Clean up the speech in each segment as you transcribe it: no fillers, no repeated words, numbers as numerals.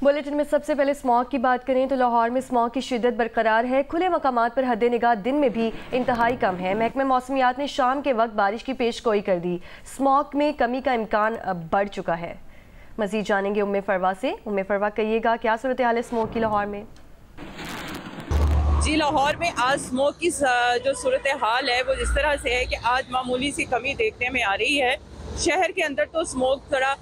Bulletin में सबसे पहले स्मॉग की बात करें तो लाहौर में स्मॉग की शिद्दत बरकरार है। खुले मकामात पर हद निगाह दिन में भी इंतहाई कम है। महकमे मौसमियात ने शाम के वक्त बारिश की पेशगोई कर दी। स्मॉग में कमी का इम्कान बढ़ चुका है। मजीद जानेंगे उम्मे फरवा से। उम्मे फरवा, कहिएगा क्या सूरत हाल है स्मॉग की लाहौर में? जी, लाहौर में आज स्मोक की जो सूरत हाल है वो इस तरह से है कि आज मामूली सी कमी देखने में आ रही है। शहर के अंदर तो स्मोक थोड़ा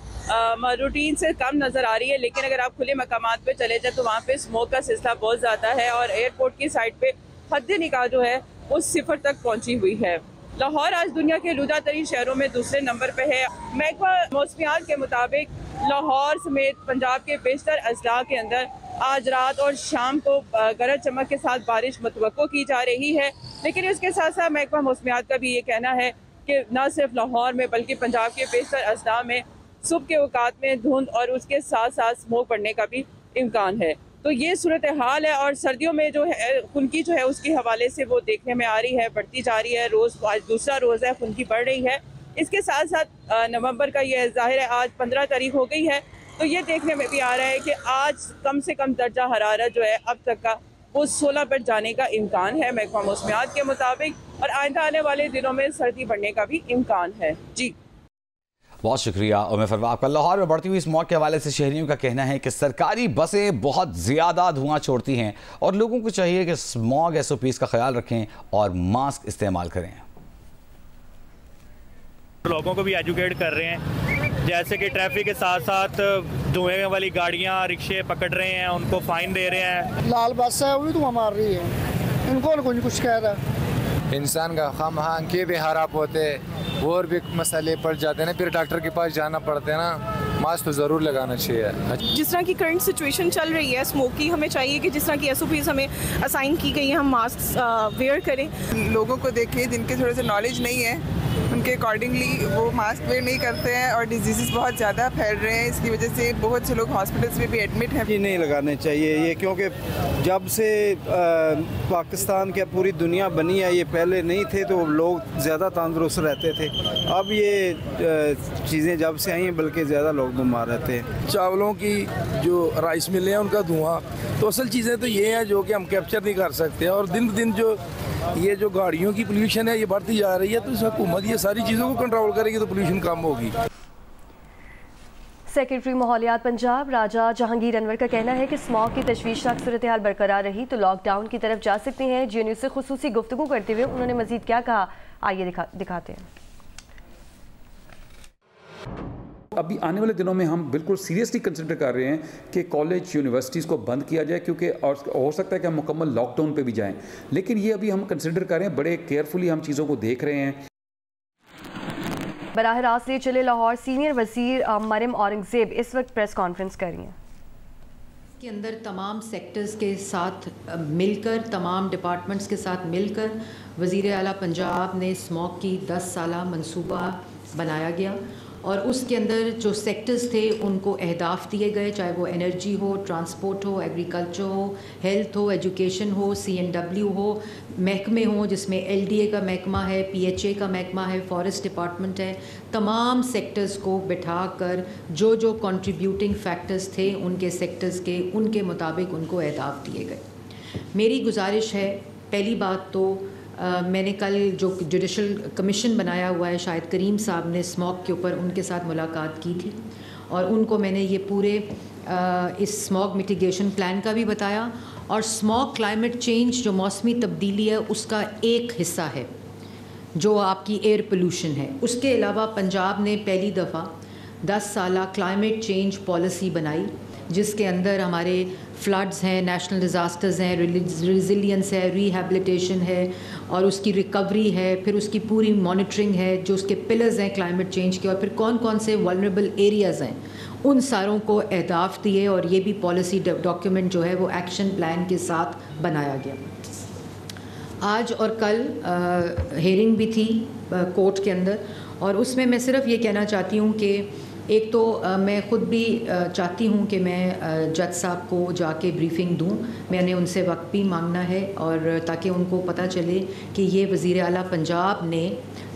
रूटीन से कम नज़र आ रही है, लेकिन अगर आप खुले मकामात पे चले जाए तो वहाँ पे स्मोक का सिलसिला बहुत ज़्यादा है और एयरपोर्ट की साइड पे हद निगाह जो है वो 0 तक पहुँची हुई है। लाहौर आज दुनिया के आलूदा तरीन शहरों में दूसरे नंबर पे है। महकमा मौसमियात के मुताबिक लाहौर समेत पंजाब के बेशतर अजला के अंदर आज रात और शाम को गरज चमक के साथ बारिश मुतवक्को की जा रही है। लेकिन इसके साथ साथ महकमा मौसमियात का भी ये कहना है कि न सिर्फ लाहौर में बल्कि पंजाब के बेशतर अजला में सुबह के औकात में धुंध और उसके साथ साथ स्मोक पड़ने का भी इम्कान है। तो ये सूरत हाल है और सर्दियों में जो है खुनकी जो है उसके हवाले से वो देखने में आ रही है, बढ़ती जा रही है। रोज़ आज दूसरा रोज़ है, खुनकी बढ़ रही है। इसके साथ साथ नवंबर का ये ज़ाहिर है आज 15 तारीख हो गई है, तो ये देखने में भी आ रहा है कि आज कम से कम दर्जा हरारत जो है अब तक का वो 16 पर जाने का इम्कान है महकमा मौसमियात के मुताबिक, और आइंदा आने वाले दिनों में सर्दी बढ़ने का भी इम्कान है। जी, बहुत शुक्रिया उम्मे फरवा आपका। लाहौर में बढ़ती हुई स्मॉग के हवाले से शहरियों का कहना है कि सरकारी बसें बहुत ज़्यादा धुआं छोड़ती हैं और लोगों को चाहिए कि स्मॉग SOPs का ख्याल रखें और मास्क इस्तेमाल करें। लोगों को भी एजुकेट कर रहे हैं, जैसे कि ट्रैफिक के साथ साथ धुएं वाली गाड़ियां रिक्शे पकड़ रहे हैं, उनको फाइन दे रहे हैं। लाल बस है वो भी धुआं मार रही है, इनको कुछ कह रहा है। इंसान का खाम के भी खराब होते और भी मसाले पड़ जाते हैं ना, फिर डॉक्टर के पास जाना पड़ता है ना। मास्क तो ज़रूर लगाना चाहिए। जिस तरह की करंट सिचुएशन चल रही है स्मोक की, हमें चाहिए कि जिस तरह की SOPs हमें असाइन की गई है हम मास्क वेयर करें। लोगों को देखिए जिनके थोड़े से नॉलेज नहीं है उनके अकॉर्डिंगली वो मास्क वेयर नहीं करते हैं और डिजीज़ बहुत ज़्यादा फैल रहे हैं। इसकी वजह से बहुत से लोग हॉस्पिटल्स में भी एडमिट हैं। ये नहीं लगाने चाहिए ये, क्योंकि जब से पाकिस्तान के पूरी दुनिया बनी है, ये पहले नहीं थे तो लोग ज़्यादा तंदुरुस्त रहते थे। अब ये चीज़ें जब से आई हैं बल्कि ज़्यादा लोग बीमार रहते हैं। चावलों की जो राइस मिलें हैं उनका धुआं, तो असल चीज़ें तो ये हैं जो कि हम कैप्चर नहीं कर सकते। और दिन ब दिन जो ये जो गाड़ियों की पोल्यूशन है ये बढ़ती जा रही है, तो इस हुकूमत ये सारी चीज़ों को कंट्रोल करेगी तो पोल्यूशन कम होगी। सेक्रेटरी माहौलियात पंजाब राजा जहांगीर अनवर का कहना है कि स्मॉग की तशवीशनाक सूरत हाल बरकरार रही तो लॉकडाउन की तरफ जा सकते हैं। GNU से खुसूसी गुफ्तगू करते हुए उन्होंने मजीद क्या कहा, आइए दिखाते हैं। अभी आने वाले दिनों में हम बिल्कुल सीरियसली कंसिडर कर रहे हैं कि कॉलेज यूनिवर्सिटीज़ को बंद किया जाए, क्योंकि और हो सकता है कि हम मुकम्मल लॉकडाउन पे भी जाएं, लेकिन ये अभी हम कंसिडर कर रहे हैं, बड़े केयरफुली हम चीज़ों को देख रहे हैं। बराह रास्त ले चले लाहौर सीनियर वज़ीर मरियम औरंगज़ेब इस वक्त प्रेस कॉन्फ्रेंस कर रही हैं। के अंदर तमाम सेक्टर्स के साथ मिलकर, तमाम डिपार्टमेंट्स के साथ मिलकर वज़ीर आला पंजाब ने स्मॉग की 10 साला मंसूबा बनाया गया और उसके अंदर जो सेक्टर्स थे उनको अहदाफ दिए गए, चाहे वो एनर्जी हो, ट्रांसपोर्ट हो, एग्रीकल्चर हो, हेल्थ हो, एजुकेशन हो, CNW हो, महकमे हो जिसमें LDA का महकमा है, PHA का महकमा है, फॉरेस्ट डिपार्टमेंट है। तमाम सेक्टर्स को बिठा कर जो जो कंट्रीब्यूटिंग फैक्टर्स थे उनके सेक्टर्स के उनके मुताबिक उनको अहदाफ दिए गए। मेरी गुजारिश है, पहली बात तो मैंने कल जो जुडिशल कमीशन बनाया हुआ है शाहिद करीम साहब ने स्मॉग के ऊपर, उनके साथ मुलाकात की थी और उनको मैंने ये पूरे इस स्मॉग मिटिगेशन प्लान का भी बताया। और स्मॉग क्लाइमेट चेंज जो मौसमी तब्दीली है उसका एक हिस्सा है जो आपकी एयर पोल्यूशन है। उसके अलावा पंजाब ने पहली दफ़ा 10 साला क्लाइमेट चेंज पॉलिसी बनाई जिसके अंदर हमारे फ्लड्स हैं, नेशनल डिज़ास्टर्स हैं, रिजिलियंस है, रिहैबिलिटेशन है और उसकी रिकवरी है, फिर उसकी पूरी मॉनिटरिंग है, जो उसके पिलर्स हैं क्लाइमेट चेंज के, और फिर कौन कौन से वल्नरेबल एरियाज़ हैं उन सारों को अहदाफ दिए और ये भी पॉलिसी डॉक्यूमेंट जो है वो एक्शन प्लान के साथ बनाया गया। आज और कल हेयरिंग भी थी कोर्ट के अंदर और उसमें मैं सिर्फ ये कहना चाहती हूँ कि एक तो मैं ख़ुद भी चाहती हूँ कि मैं जज साहब को जाके ब्रीफिंग दूँ, मैंने उनसे वक्त भी मांगना है और ताकि उनको पता चले कि ये वज़ीर आला पंजाब ने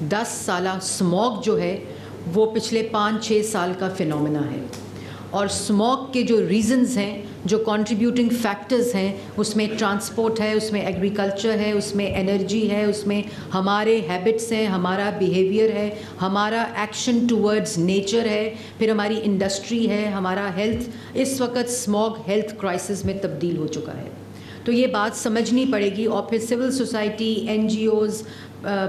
10 साला स्मॉग जो है वो पिछले 5-6 साल का फ़िनोमेना है اور اسموک کے جو ریزنز ہیں, جو کنٹریبیوٹنگ فیکٹرز ہیں, اس میں ٹرانسپورٹ ہے, اس میں ایگریکلچر ہے, اس میں انرجی ہے, اس میں ہمارے ہیبٹس ہیں, ہمارا بیہیویئر ہے, ہمارا ایکشن ٹورڈز نیچر ہے, پھر ہماری انڈسٹری ہے, ہمارا ہیلتھ. اس وقت اسموگ ہیلتھ کرائسس میں تبدیل ہو چکا ہے. تو یہ بات سمجھنی پڑے گی. اور پھر civil society, N G Os,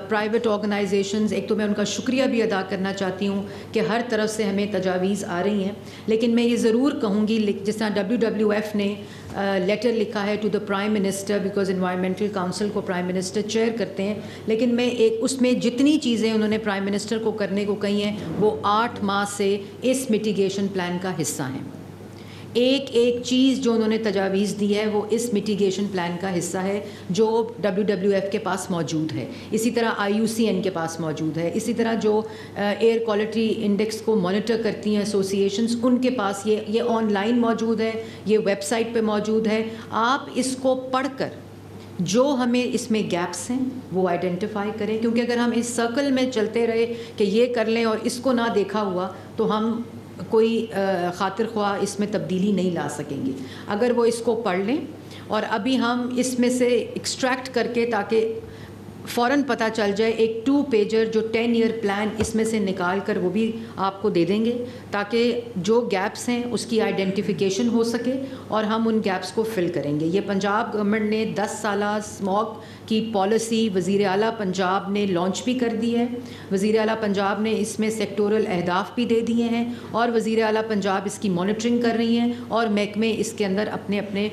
private organizations, ایک تو میں ان کا شکریہ بھی ادا کرنا چاہتی ہوں کہ ہر طرف سے ہمیں تجاویز آ رہی ہیں, لیکن میں یہ ضرور کہوں گی جس طرح WWF نے لیٹر لکھا ہے to the prime minister, because environmental council کو پرائم منسٹر چیئر کرتے ہیں, لیکن میں اس میں جتنی چیزیں انہوں نے پرائم منسٹر کو کرنے کو کہی ہیں وہ 8 ماہ سے اس میٹیگیشن پلان کا حصہ ہیں. ایک چیز جو انہوں نے تجاویز دی ہے وہ اس میٹیگیشن پلان کا حصہ ہے جو WWF کے پاس موجود ہے. اسی طرح IUCN کے پاس موجود ہے. اسی طرح جو ایئر کوالٹی انڈیکس کو مانیٹر کرتی ہیں ایسوسیشنز, ان کے پاس یہ آن لائن موجود ہے, یہ ویب سائٹ پہ موجود ہے. آپ اس کو پڑھ کر جو ہمیں اس میں گیپس ہیں وہ آئیڈینٹیفائی کریں, کیونکہ اگر ہم اس سرکل میں چلتے رہے کہ یہ کر لیں اور اس کو نہ دیکھا ہوا تو ہم کوئی خاطر خواہ اس میں تبدیلی نہیں لا سکیں گے. اگر وہ اس کو پڑھ لیں, اور ابھی ہم اس میں سے ایکسٹریکٹ کر کے تاکہ فوراً پتہ چل جائے, ایک 2 پیجر جو 10 ایئر پلان اس میں سے نکال کر وہ بھی آپ کو دے دیں گے تاکہ جو گیپس ہیں اس کی آئیڈینٹیفیکیشن ہو سکے اور ہم ان گیپس کو فل کریں گے. یہ پنجاب گورنمنٹ نے 10 سالہ اسموگ کی پالیسی وزیر اعلیٰ پنجاب نے لانچ بھی کر دی ہے. وزیر اعلیٰ پنجاب نے اس میں سیکٹورل اہداف بھی دے دیے ہیں اور وزیر اعلیٰ پنجاب اس کی مانیٹرنگ کر رہی ہیں, اور محکمے اس کے اندر اپنے اپنے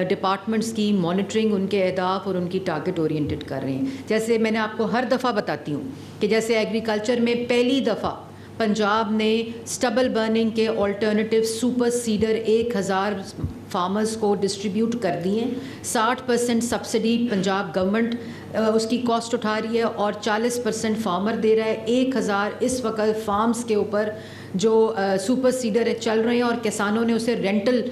ڈپارٹمنٹس کی مانیٹرنگ, ان کے اہداف اور ان کی ٹارگٹ اورینٹڈ کر رہے ہیں. جیسے میں نے آپ کو ہر دفعہ بتاتی ہوں کہ جیسے ایگریکلچر میں پہلی دفعہ پنجاب نے اسٹبل برننگ کے آلٹرنیٹیو سپر سیڈر 1000 فارمرز کو ڈسٹریبیوٹ کر دیے. 60% سبسڈی پنجاب گورنمنٹ اس کی کاسٹ اٹھا رہی ہے اور 40% فارمر دے رہا ہے. 1000 اس وقت فارمز کے اوپر جو سپر سیڈر چل رہے ہیں اور کسانوں نے اسے رینٹل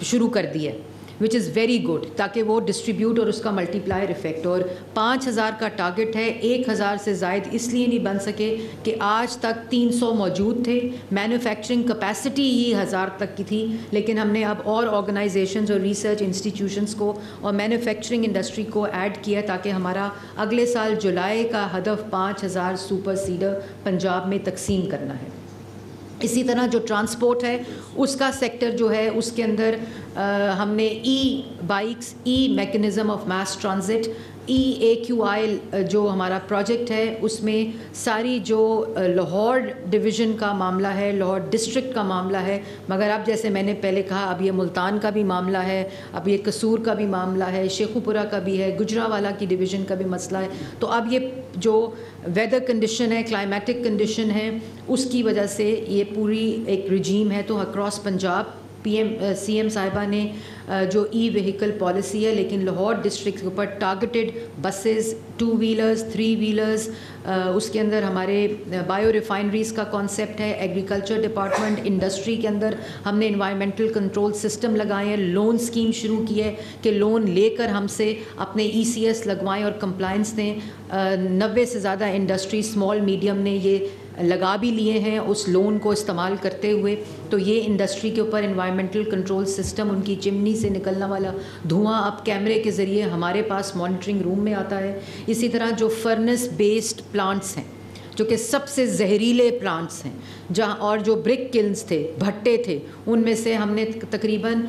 شروع کر دی ہے, وچ از ویری گڈ, تاکہ وہ ڈسٹریبیوٹ اور اس کا ملٹی پلائر افیکٹ. اور 5000 کا ٹارگٹ ہے, 1000 سے زائد اس لیے نہیں بن سکے کہ آج تک 300 موجود تھے, مینوفیکچرنگ کیپیسٹی ہی 1000 تک کی تھی, لیکن ہم نے اب اور آرگنائزیشنز اور ریسرچ انسٹیٹیوشنز کو اور مینوفیکچرنگ انڈسٹری کو ایڈ کیا تاکہ ہمارا اگلے سال جولائی کا ہدف 5000 سپر سیڈر پنجاب میں تقسیم کرنا ہے. اسی طرح جو ٹرانسپورٹ ہے اس کا سیکٹر جو ہے اس کے اندر ہم نے e bikes, e mechanism of mass transit, EAQI جو ہمارا پروجیکٹ ہے اس میں ساری جو لاہور ڈویژن کا معاملہ ہے, لاہور ڈسٹرکٹ کا معاملہ ہے, مگر اب جیسے میں نے پہلے کہا اب یہ ملتان کا بھی معاملہ ہے, اب یہ قصور کا بھی معاملہ ہے, شیخوپورہ کا بھی ہے, گجرانوالہ کی ڈویژن کا بھی مسئلہ ہے. تو اب یہ جو ویدر کنڈیشن ہے, کلائمیٹک کنڈیشن ہے, اس کی وجہ سے یہ پوری ایک رجیم ہے. تو اکراس پنجاب CM صاحبہ نے جو ای وہیکل پالیسی ہے, لیکن لاہور ڈسٹرکٹ کے اوپر ٹارگیٹڈ بسز, 2 ویلرز, 3 ویلرز, اس کے اندر ہمارے بایو ریفائنریز کا کانسیپٹ ہے. ایگریکلچر ڈپارٹمنٹ, انڈسٹری کے اندر ہم نے انوائرمنٹل کنٹرول سسٹم لگائے ہیں, لون اسکیم شروع کی ہے کہ لون لے کر ہم سے اپنے ECS لگوائیں اور کمپلائنس دیں. 90 سے زیادہ انڈسٹری اسمال میڈیم نے یہ لگا بھی لیے ہیں اس لون کو استعمال کرتے ہوئے. تو یہ انڈسٹری کے اوپر انوائرمنٹل کنٹرول سسٹم, ان کی چمنی سے نکلنا والا دھواں اب کیمرے کے ذریعے ہمارے پاس مانیٹرنگ روم میں آتا ہے. اسی طرح جو فرنس بیسڈ پلانٹس ہیں جو کہ سب سے زہریلے پلانٹس ہیں, جہاں اور جو برک کلنز تھے, بھٹے تھے, ان میں سے ہم نے تقریباً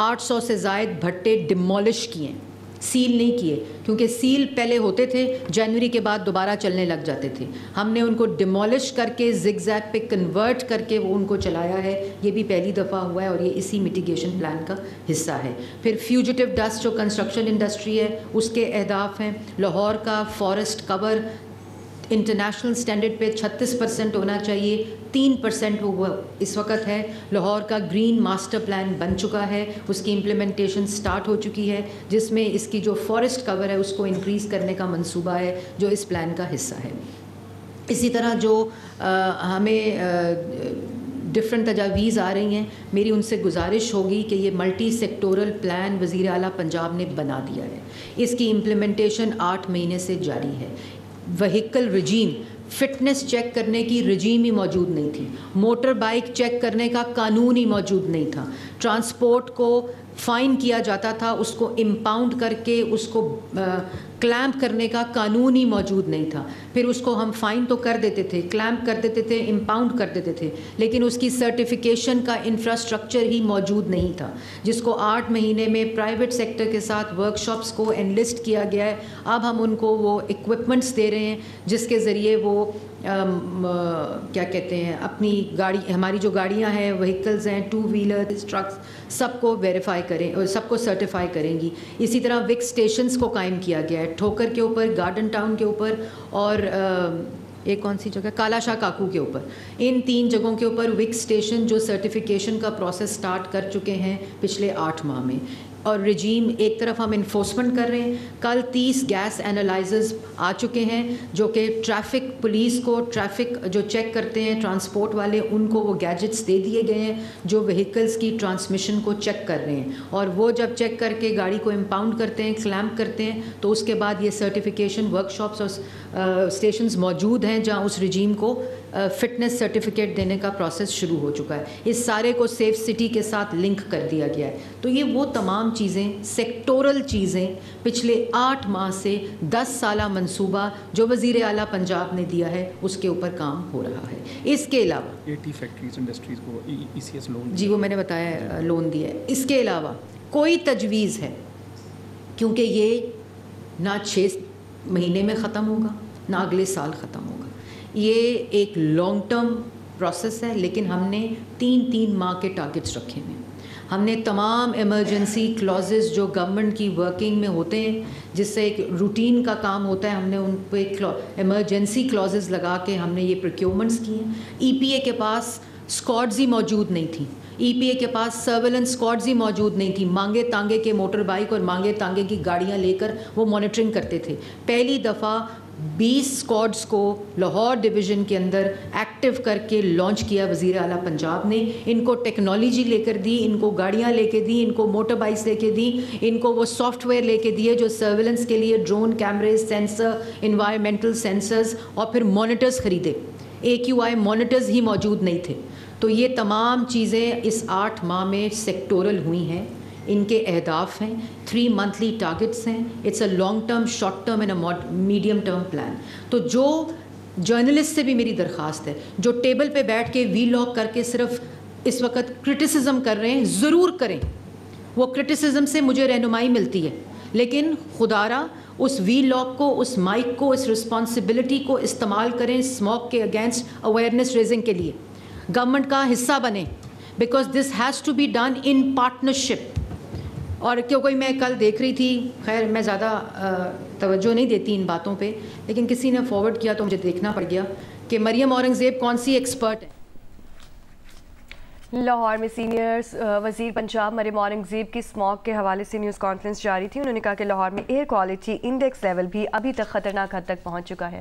800 سے زائد بھٹے ڈیمولش کیے ہیں, سیل نہیں کیے, کیونکہ سیل پہلے ہوتے تھے, جنوری کے بعد دوبارہ چلنے لگ جاتے تھے. ہم نے ان کو ڈیمولش کر کے زگ زیگ پہ کنورٹ کر کے وہ ان کو چلایا ہے. یہ بھی پہلی دفعہ ہوا ہے اور یہ اسی میٹیگیشن پلان کا حصہ ہے. پھر فیوجیٹو ڈسٹ جو کنسٹرکشن انڈسٹری ہے اس کے اہداف ہیں. لاہور کا فارسٹ کور انٹرنیشنل سٹینڈرڈ پہ 36% ہونا چاہیے, 3% وہ اس وقت ہے. لاہور کا گرین ماسٹر پلان بن چکا ہے, اس کی امپلیمنٹیشن سٹارٹ ہو چکی ہے, جس میں اس کی جو فارسٹ کور ہے اس کو انکریز کرنے کا منصوبہ ہے جو اس پلان کا حصہ ہے. اسی طرح جو ہمیں ڈفرینٹ تجاویز آ رہی ہیں, میری ان سے گزارش ہوگی کہ یہ ملٹی سیکٹورل پلان وزیر اعلیٰ پنجاب نے بنا دیا ہے. اس کی امپلیمنٹیشن 8 مہینے سے جاری ہے. وہیکل رجیم फिटनेस चेक करने की रजीम ही मौजूद नहीं थी, मोटर बाइक चेक करने का कानून ही मौजूद नहीं था, ट्रांसपोर्ट को फ़ाइन किया जाता था, उसको इम्पाउंड करके उसको क्लैम्प करने का कानून ही मौजूद नहीं था। फिर उसको हम फ़ाइन तो कर देते थे, क्लैम्प कर देते थे, इम्पाउंड कर देते थे, लेकिन उसकी सर्टिफिकेशन का इंफ्रास्ट्रक्चर ही मौजूद नहीं था, जिसको 8 महीने में प्राइवेट सेक्टर के साथ वर्कशॉप्स को एनलिस्ट किया गया है। अब हम उनको वो इक्विपमेंट्स दे रहे हैं जिसके ज़रिए वो क्या कहते हैं, अपनी गाड़ी, हमारी जो गाड़ियां हैं, व्हीकल्स हैं, 2 व्हीलर, ट्रक्स, सबको वेरीफाई करें और सबको सर्टिफाई करेंगी। इसी तरह विक स्टेशंस को कायम किया गया है, ठोकर के ऊपर, गार्डन टाउन के ऊपर और एक कौन सी जगह, कालाशाह काकू के ऊपर। इन 3 जगहों के ऊपर विक स्टेशन जो सर्टिफिकेशन का प्रोसेस स्टार्ट कर चुके हैं पिछले 8 माह में। और रजीम, एक तरफ हम इन्फोर्समेंट कर रहे हैं, कल 30 गैस एनालाइजर्स आ चुके हैं जो कि ट्रैफिक पुलिस को, ट्रैफिक जो चेक करते हैं ट्रांसपोर्ट वाले, उनको वो गैजेट्स दे दिए गए हैं जो व्हीकल्स की ट्रांसमिशन को चेक कर रहे हैं। और वो जब चेक करके गाड़ी को इम्पाउंड करते हैं, क्लैम्प करते हैं, तो उसके बाद ये सर्टिफिकेशन वर्कशॉप्स और स्टेशंस मौजूद हैं जहाँ उस रजीम को फ़िटनेस सर्टिफिकेट देने का प्रोसेस शुरू हो चुका है। इस सारे को सेफ सिटी के साथ लिंक कर दिया गया है। तो ये वो तमाम चीज़ें, सेक्टोरल चीज़ें, पिछले 8 माह से 10 साला मंसूबा जो वज़ीर आला पंजाब ने दिया है, उसके ऊपर काम हो रहा है। इसके अलावा 80 फैक्ट्रीज इंडस्ट्रीज़ को ECS लोन, जी वो मैंने बताया, लोन दिया है। इसके अलावा कोई तजवीज़ है, क्योंकि ये ना 6 महीने में ख़त्म होगा ना अगले साल ख़त्म होगा, ये एक लॉन्ग टर्म प्रोसेस है, लेकिन हमने 3-3 माह के टारगेट्स रखे हैं। हमने तमाम इमरजेंसी क्लॉजेस जो गवर्नमेंट की वर्किंग में होते हैं, जिससे एक रूटीन का काम होता है, हमने उन पे इमरजेंसी क्लॉजेस लगा के हमने ये प्रोक्योरमेंट्स किए। EPA के पास स्क्वाड्स ही मौजूद नहीं थी, EPA के पास सर्वेलेंस स्क्वाड्स ही मौजूद नहीं थी। मांगे तांगे के मोटर बाइक और मांगे तांगे की गाड़ियाँ लेकर वो मॉनिटरिंग करते थे। पहली दफ़ा 20 स्क्वाड्स को लाहौर डिवीज़न के अंदर एक्टिव करके लॉन्च किया वज़ीर आला पंजाब ने। इनको टेक्नोलॉजी लेकर दी, इनको गाड़ियाँ लेके दी, इनको मोटर बाइक्स लेके दी, इनको वो सॉफ्टवेयर लेके दिए जो सर्वेलेंस के लिए ड्रोन कैमरे, सेंसर, इन्वायरमेंटल सेंसर्स और फिर मॉनिटर्स ख़रीदे। AQI मॉनिटर्स ही मौजूद नहीं थे। तो ये तमाम चीज़ें इस 8 माह में सेक्टोरल हुई हैं। इनके अहदाफ हैं, 3 मंथली टारगेट्स हैं। It's a long term, short term and a medium term plan. तो जो जर्नलिस्ट से भी मेरी दरख्वास्त है, जो टेबल पे बैठ के वीलॉग करके सिर्फ इस वक्त क्रिटिसिज्म कर रहे हैं, ज़रूर करें। वो क्रिटिसिज्म से मुझे रहनुमाई मिलती है, लेकिन खुदारा उस वीलॉग को, उस माइक को, इस रिस्पॉन्सिबिलिटी को इस्तेमाल करें स्मॉग के अगेंस्ट अवेयरनेस रेजिंग के लिए। गवर्नमेंट का हिस्सा बने, because this has to be done in partnership. और क्योंकि मैं कल देख रही थी, खैर मैं ज़्यादा तवज्जो नहीं देती इन बातों पे, लेकिन किसी ने फॉरवर्ड किया तो मुझे देखना पड़ गया कि मरियम औरंगज़ेब कौन सी एक्सपर्ट है। लाहौर में सीनियर वज़ीर पंजाब मरियम औरंगज़ेब की स्मॉग के हवाले से न्यूज़ कॉन्फ्रेंस जारी थी। उन्होंने कहा कि लाहौर में एयर क्वालिटी इंडेक्स लेवल भी अभी तक ख़तरनाक हद तक पहुँच चुका है।